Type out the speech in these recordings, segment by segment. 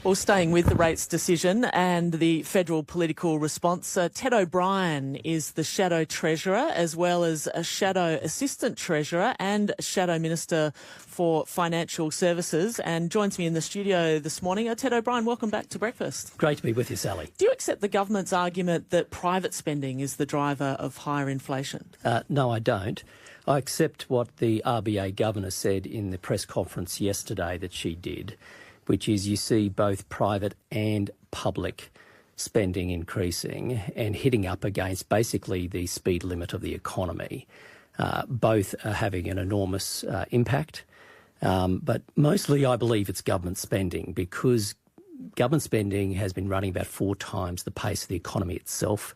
Well, staying with the rates decision and the federal political response, Ted O'Brien is the Shadow Treasurer as well as a Shadow Assistant Treasurer and Shadow Minister for Financial Services, and joins me in the studio this morning. Ted O'Brien, welcome back to Breakfast. Great to be with you, Sally. Do you accept the government's argument that private spending is the driver of higher inflation? No, I don't. I accept what the RBA Governor said in the press conference yesterday that she did, which is you see both private and public spending increasing and hitting up against basically the speed limit of the economy. Both are having an enormous impact, but mostly I believe it's government spending, because government spending has been running about 4 times the pace of the economy itself.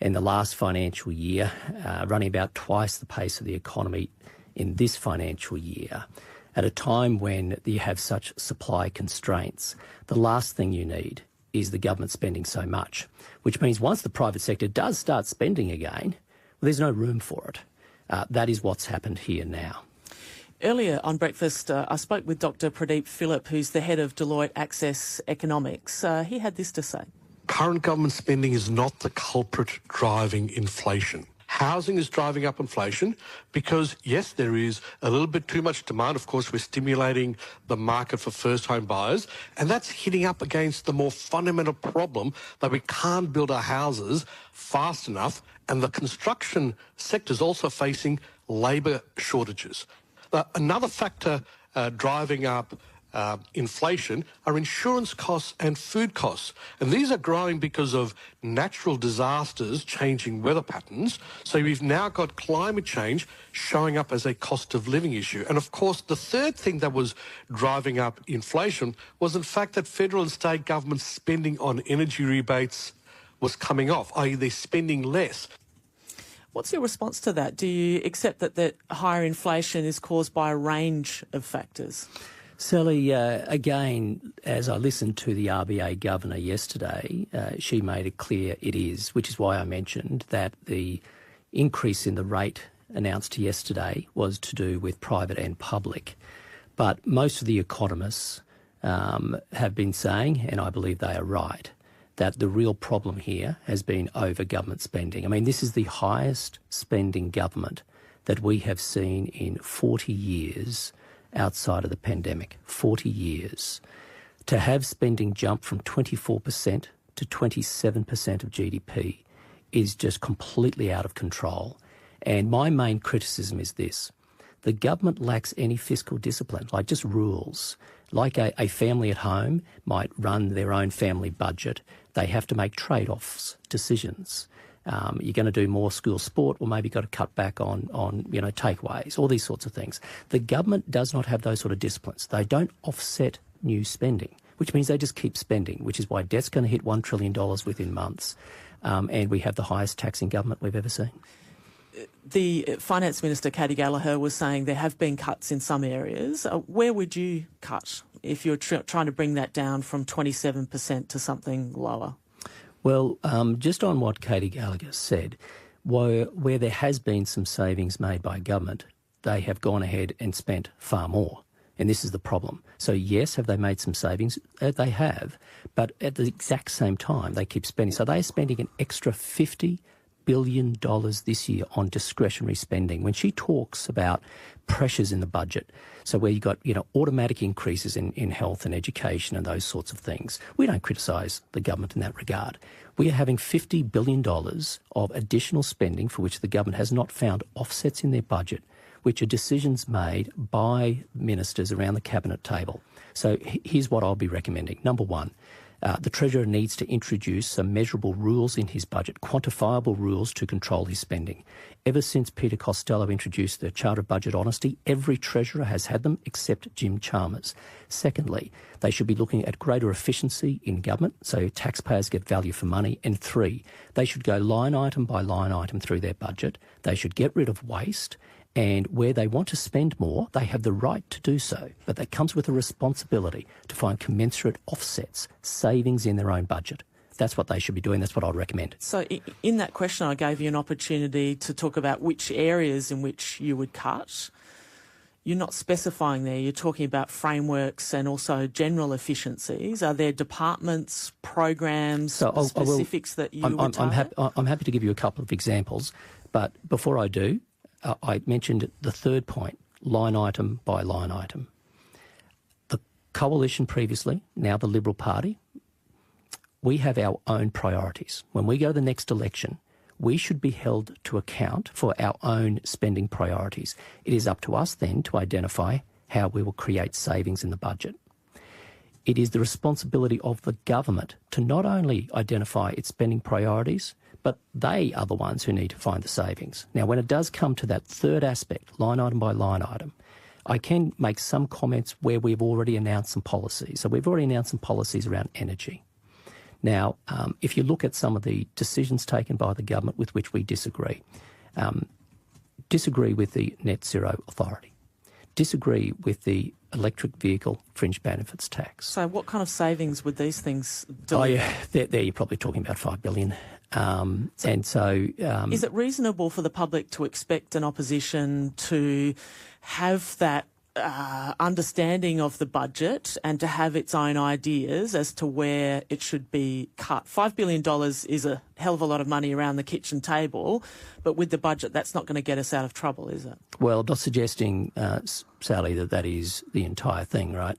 In the last financial year, running about twice the pace of the economy in this financial year. At a time when you have such supply constraints, the last thing you need is the government spending so much, which means once the private sector does start spending again, well, there's no room for it. That is what's happened here now. Earlier on Breakfast, I spoke with Dr. Pradeep Phillip, who's the head of Deloitte Access Economics. He had this to say. Current government spending is not the culprit driving inflation. Housing is driving up inflation because, yes, there is a little bit too much demand. Of course, we're stimulating the market for first-home buyers, and that's hitting up against the more fundamental problem that we can't build our houses fast enough, and the construction sector is also facing labour shortages. Another factor driving up inflation are insurance costs and food costs. And these are growing because of natural disasters, changing weather patterns. So we've now got climate change showing up as a cost of living issue. And of course, the third thing that was driving up inflation was in fact that federal and state government spending on energy rebates was coming off, i.e. they're spending less. What's your response to that? Do you accept that higher inflation is caused by a range of factors? Sally, again, as I listened to the RBA Governor yesterday, she made it clear it is, which is why I mentioned that the increase in the rate announced yesterday was to do with private and public. But most of the economists have been saying, and I believe they are right, that the real problem here has been over government spending. I mean, this is the highest spending government that we have seen in 40 years outside of the pandemic, 40 years. To have spending jump from 24% to 27% of GDP is just completely out of control. And my main criticism is this. The government lacks any fiscal discipline, like just rules. Like a family at home might run their own family budget. They have to make trade-offs, decisions. You're going to do more school sport, or maybe you've got to cut back on takeaways, all these sorts of things. The government does not have those sort of disciplines. They don't offset new spending, which means they just keep spending, which is why debt's going to hit $1 trillion within months. And we have the highest taxing government we've ever seen. The Finance Minister, Katie Gallagher, was saying there have been cuts in some areas. Where would you cut if you're trying to bring that down from 27% to something lower? Well, just on what Katie Gallagher said, where there has been some savings made by government, they have gone ahead and spent far more. And this is the problem. So yes, have they made some savings? They have. But at the exact same time, they keep spending. So they are spending an extra $50 billion this year on discretionary spending. When she talks about pressures in the budget, so where you got automatic increases in health and education and those sorts of things, we don't criticise the government in that regard. We are having $50 billion of additional spending for which the government has not found offsets in their budget, which are decisions made by ministers around the cabinet table. So here's what I'll be recommending. Number one, the Treasurer needs to introduce some measurable rules in his budget, quantifiable rules to control his spending. Ever since Peter Costello introduced the Charter of Budget Honesty, every Treasurer has had them except Jim Chalmers. Secondly, they should be looking at greater efficiency in government so taxpayers get value for money. And 3, they should go line item by line item through their budget. They should get rid of waste. And where they want to spend more, they have the right to do so. But that comes with a responsibility to find commensurate offsets, savings in their own budget. That's what they should be doing. That's what I'd recommend. So in that question, I gave you an opportunity to talk about which areas in which you would cut. you're not specifying there. You're talking about frameworks and also general efficiencies. Are there departments, programs, specifics that you would target? I'm happy to give you a couple of examples, but before I do, I mentioned the third point, line item by line item. The Coalition previously, now the Liberal Party, we have our own priorities. When we go to the next election, we should be held to account for our own spending priorities. It is up to us then to identify how we will create savings in the budget. It is the responsibility of the government to not only identify its spending priorities, but they are the ones who need to find the savings. Now, when it does come to that third aspect, line item by line item, I can make some comments where we've already announced some policies. So we've already announced some policies around energy. Now, if you look at some of the decisions taken by the government with which we disagree, disagree with the Net Zero Authority, disagree with the electric vehicle fringe benefits tax. So what kind of savings would these things deliver? Oh, yeah, there you're probably talking about $5 billion. Is it reasonable for the public to expect an opposition to have that understanding of the budget and to have its own ideas as to where it should be cut? $5 billion is a hell of a lot of money around the kitchen table, but with the budget, that's not going to get us out of trouble, is it? Well, I'm not suggesting, Sally, that is the entire thing, right?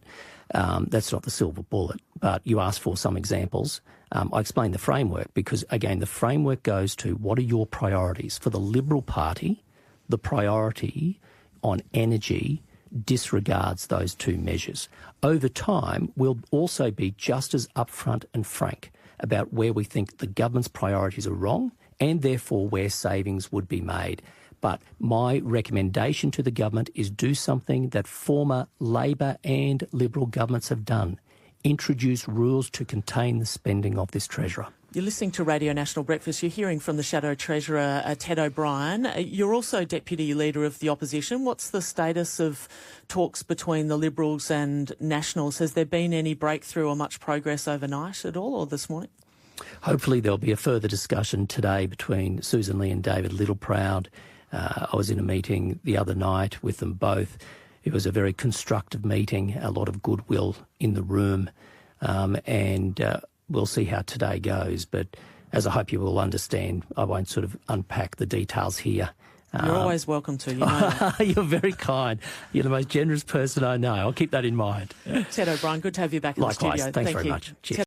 That's not the silver bullet, but you asked for some examples. I explained the framework because, again, the framework goes to what are your priorities. For the Liberal Party, the priority on energy disregards those two measures. Over time, we'll also be just as upfront and frank about where we think the government's priorities are wrong and therefore where savings would be made. But my recommendation to the government is do something that former Labor and Liberal governments have done. Introduce rules to contain the spending of this treasurer. You're listening to Radio National Breakfast. You're hearing from the Shadow Treasurer, Ted O'Brien. You're also Deputy Leader of the Opposition. What's the status of talks between the Liberals and Nationals? Has there been any breakthrough or much progress overnight at all or this morning? Hopefully there'll be a further discussion today between Susan Lee and David Littleproud. I was in a meeting the other night with them both. It was a very constructive meeting, a lot of goodwill in the room, and we'll see how today goes. But as I hope you will understand, I won't sort of unpack the details here. You're always welcome to, you know that. You're very kind. You're the most generous person I know. I'll keep that in mind. Ted O'Brien, good to have you back in the studio. Likewise. Thanks very much. Cheers.